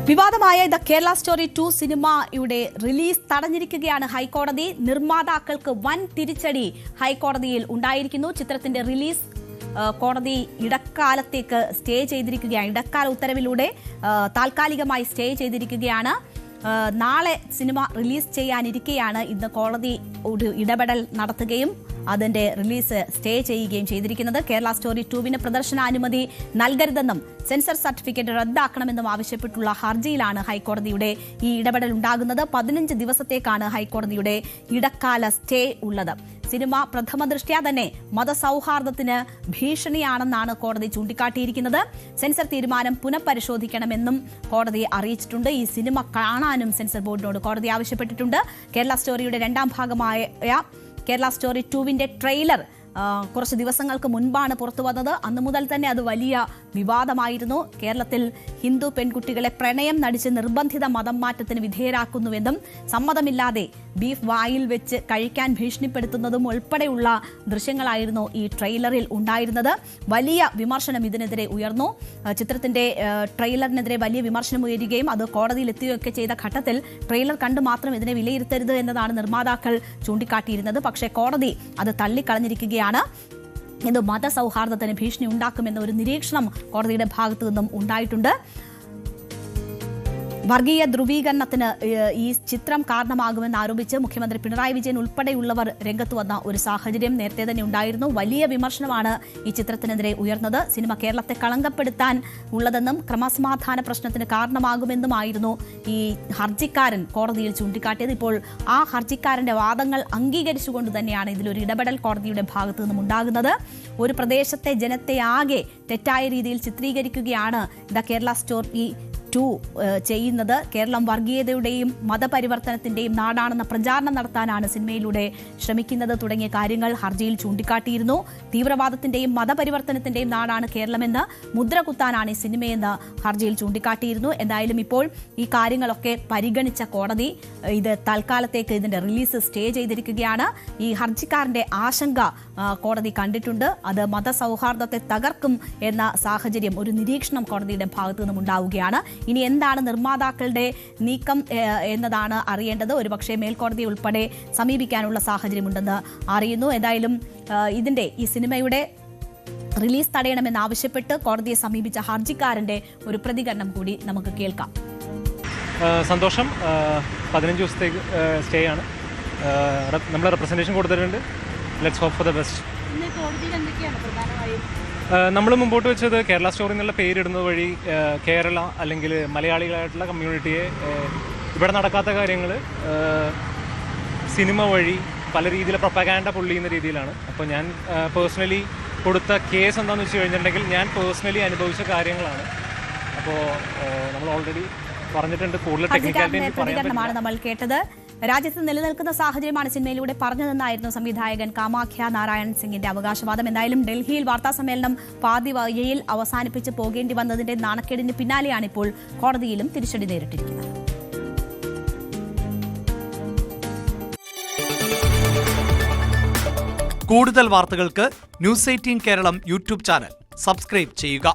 വിവാദമായ the Kerala story 2 സിനിമയുടെ release തടഞ്ഞിരിക്കുകയാണ് ഹൈക്കോടതി. നിർമ്മാതാക്കൾക്ക് വൻ തിരിച്ചടി ഹൈക്കോടതിയിൽ ഉണ്ടായിരിക്കുന്നു. ചിത്രത്തിന്റെ റിലീസ് കോടതി ഇടക്കാലത്തേക്ക് സ്റ്റേ ചെയ്തിരിക്കുകയാണ്. ഇടക്കാല ഉത്തരവിലൂടെ താൽക്കാലികമായി സ്റ്റേ ചെയ്തിരിക്കുകയാണ്. നാളെ സിനിമ റിലീസ് ചെയ്യാനിരിക്കെയാണ് ഇന്ന് കോടതി ഒരു ഇടപെടൽ നടത്തുകയും അതിന്റെ റിലീസ് സ്റ്റേ ചെയ്യുകയും ചെയ്തിരിക്കുന്നത്. കേരള സ്റ്റോറി 2വിന് പ്രദർശനാനുമതി നൽകരുതെന്നും സെൻസർ സർട്ടിഫിക്കറ്റ് റദ്ദാക്കണമെന്നും ആവശ്യപ്പെട്ടുള്ള ഹർജിയിലാണ് ഹൈക്കോടതിയുടെ ഈ ഇടപെടൽ ഉണ്ടാകുന്നത്. 15 ദിവസത്തേക്കാണ് ഹൈക്കോടതിയുടെ ഇടക്കാല സ്റ്റേ ഉള്ളത്. സിനിമ പ്രഥമ ദൃഷ്ട്യാ തന്നെ മതസൗഹാർദ്ദത്തിന് ഭീഷണിയാണെന്നാണ് കോടതി ചൂണ്ടിക്കാട്ടിയിരിക്കുന്നത്. സെൻസർ തീരുമാനം പുനഃപരിശോധിക്കണമെന്നും കോടതി അറിയിച്ചിട്ടുണ്ട്. ഈ സിനിമ കാണാനും സെൻസർ ബോർഡിനോട് കോടതി ആവശ്യപ്പെട്ടിട്ടുണ്ട്. കേരള സ്റ്റോറിയുടെ രണ്ടാം ഭാഗമായ കേരള സ്റ്റോറി 2വിന്റെ ട്രെയിലർ കുറച്ച് ദിവസങ്ങൾക്ക് മുൻപാണ് പുറത്തു വന്നത്. അന്നു മുതൽ തന്നെ അത് വലിയ വിവാദമായിരുന്നു. കേരളത്തിൽ ഹിന്ദു പെൺകുട്ടികളെ പ്രണയം നടിച്ച് നിർബന്ധിത മതം മാറ്റത്തിന് വിധേയരാക്കുന്നുവെന്നും സമ്മതമില്ലാതെ ബീഫ് വായിൽ വെച്ച് കഴിക്കാൻ ഭീഷണിപ്പെടുത്തുന്നതും ഉൾപ്പെടെയുള്ള ദൃശ്യങ്ങളായിരുന്നു ഈ ട്രെയിലറിൽ ഉണ്ടായിരുന്നത്. വലിയ വിമർശനം ഇതിനെതിരെ ഉയർന്നു. ചിത്രത്തിന്റെ ട്രെയിലറിനെതിരെ വലിയ വിമർശനം ഉയരുകയും അത് കോടതിയിൽ എത്തുകയൊക്കെ ചെയ്ത ഘട്ടത്തിൽ ട്രെയിലർ കണ്ട് മാത്രം ഇതിനെ വിലയിരുത്തരുത് എന്നതാണ് നിർമ്മാതാക്കൾ ചൂണ്ടിക്കാട്ടിയിരുന്നത്. പക്ഷേ കോടതി അത് തള്ളിക്കളഞ്ഞിരിക്കുകയാണ്. ഇത് മതസൗഹാർദ്ദത്തിന് ഭീഷണി ഉണ്ടാക്കുമെന്ന ഒരു നിരീക്ഷണം കോടതിയുടെ ഭാഗത്തു നിന്നും ഉണ്ടായിട്ടുണ്ട്. വർഗീയ ധ്രുവീകരണത്തിന് ഈ ചിത്രം കാരണമാകുമെന്ന് ആരോപിച്ച് മുഖ്യമന്ത്രി പിണറായി വിജയൻ ഉൾപ്പെടെയുള്ളവർ രംഗത്ത് വന്ന ഒരു സാഹചര്യം നേരത്തെ തന്നെ ഉണ്ടായിരുന്നു. വലിയ വിമർശനമാണ് ഈ ചിത്രത്തിനെതിരെ ഉയർന്നത്. സിനിമ കേരളത്തെ കളങ്കപ്പെടുത്താൻ ഉള്ളതെന്നും ക്രമസമാധാന പ്രശ്നത്തിന് കാരണമാകുമെന്നുമായിരുന്നു ഈ ഹർജിക്കാരൻ കോടതിയിൽ ചൂണ്ടിക്കാട്ടിയത്. ഇപ്പോൾ ആ ഹർജിക്കാരന്റെ വാദങ്ങൾ അംഗീകരിച്ചുകൊണ്ട് തന്നെയാണ് ഇതിലൊരു ഇടപെടൽ കോടതിയുടെ ഭാഗത്തു നിന്നും ഉണ്ടാകുന്നത്. ഒരു പ്രദേശത്തെ ജനത്തെ ആകെ തെറ്റായ രീതിയിൽ ചിത്രീകരിക്കുകയാണ് ദ കേരള സ്റ്റോറി 2 ചെയ്യുന്നത്. കേരളം വർഗീയതയുടെയും മതപരിവർത്തനത്തിന്റെയും നാടാണെന്ന പ്രചാരണം നടത്താനാണ് സിനിമയിലൂടെ ശ്രമിക്കുന്നത് തുടങ്ങിയ കാര്യങ്ങൾ ഹർജിയിൽ ചൂണ്ടിക്കാട്ടിയിരുന്നു. തീവ്രവാദത്തിന്റെയും മതപരിവർത്തനത്തിന്റെയും നാടാണ് കേരളമെന്ന് മുദ്ര കുത്താനാണ് ഈ സിനിമയെന്ന് ഹർജിയിൽ ചൂണ്ടിക്കാട്ടിയിരുന്നു. എന്തായാലും ഇപ്പോൾ ഈ കാര്യങ്ങളൊക്കെ പരിഗണിച്ച കോടതി ഇത് തൽക്കാലത്തേക്ക് ഇതിന്റെ റിലീസ് സ്റ്റേ ചെയ്തിരിക്കുകയാണ്. ഈ ഹർജിക്കാരന്റെ ആശങ്ക കോടതി കണ്ടിട്ടുണ്ട്. അത് മതസൗഹാർദ്ദത്തെ തകർക്കും എന്ന സാഹചര്യം, ഒരു നിരീക്ഷണം കോടതിയുടെ ഭാഗത്തു നിന്നും ഉണ്ടാവുകയാണ്. ഇനി എന്താണ് നിർമ്മാതാക്കളുടെ നീക്കം എന്നതാണ് അറിയേണ്ടത്. ഒരുപക്ഷെ മേൽക്കോടതി ഉൾപ്പെടെ സമീപിക്കാനുള്ള സാഹചര്യമുണ്ടെന്ന് അറിയുന്നു. ഏതായാലും ഈ സിനിമയുടെ റിലീസ് തടയണമെന്നാവശ്യപ്പെട്ട് കോടതിയെ സമീപിച്ച ഹർജിക്കാരന്റെ ഒരു പ്രതികരണം കൂടി നമുക്ക് കേൾക്കാം. സന്തോഷം. 15 ദിവസത്തേക്ക് സ്റ്റേ ആണ്. നമ്മൾ റെപ്രസെന്റേഷൻ കൊടുത്തിട്ടുണ്ട്. Let's hope for the best. നമ്മൾ മുമ്പോട്ട് വെച്ചത് കേരള സ്റ്റോറി എന്നുള്ള പേരിടുന്നത് വഴി കേരള അല്ലെങ്കിൽ മലയാളികളായിട്ടുള്ള കമ്മ്യൂണിറ്റിയെ ഇവിടെ നടക്കാത്ത കാര്യങ്ങൾ സിനിമ വഴി പല രീതിയിൽ പ്രൊപ്പഗാൻഡ പൊള്ളിയുന്ന രീതിയിലാണ്. അപ്പോൾ ഞാൻ പേഴ്സണലി കൊടുത്ത കേസ് എന്താണെന്ന് വെച്ച് കഴിഞ്ഞിട്ടുണ്ടെങ്കിൽ ഞാൻ പേഴ്സണലി അനുഭവിച്ച കാര്യങ്ങളാണ്. അപ്പോൾ നമ്മൾ ഓൾറെഡി പറഞ്ഞിട്ടുണ്ട്. കൂടുതൽ ടെക്നിക്കാലിറ്റി പ്രതികരണമാണ് നമ്മൾ കേട്ടത്. രാജ്യത്ത് നിലനിൽക്കുന്ന സാഹചര്യമാണ് സിനിമയിലൂടെ പറഞ്ഞതെന്നായിരുന്നു സംവിധായകൻ കാമാഖ്യ നാരായൺ സിംഗിന്റെ അവകാശവാദം. എന്തായാലും ഡൽഹിയിൽ വാർത്താസമ്മേളനം പാതി വഴിയിൽ അവസാനിപ്പിച്ച് പോകേണ്ടി വന്നതിന്റെ നാണക്കേടിന് പിന്നാലെയാണ് ഇപ്പോൾ കോടതിയിലും തിരിച്ചടി നേരിട്ടിരിക്കുന്നത്. കൂടുതൽ വാർത്തകൾക്ക് News 18 Keralam YouTube channel subscribe ചെയ്യുക.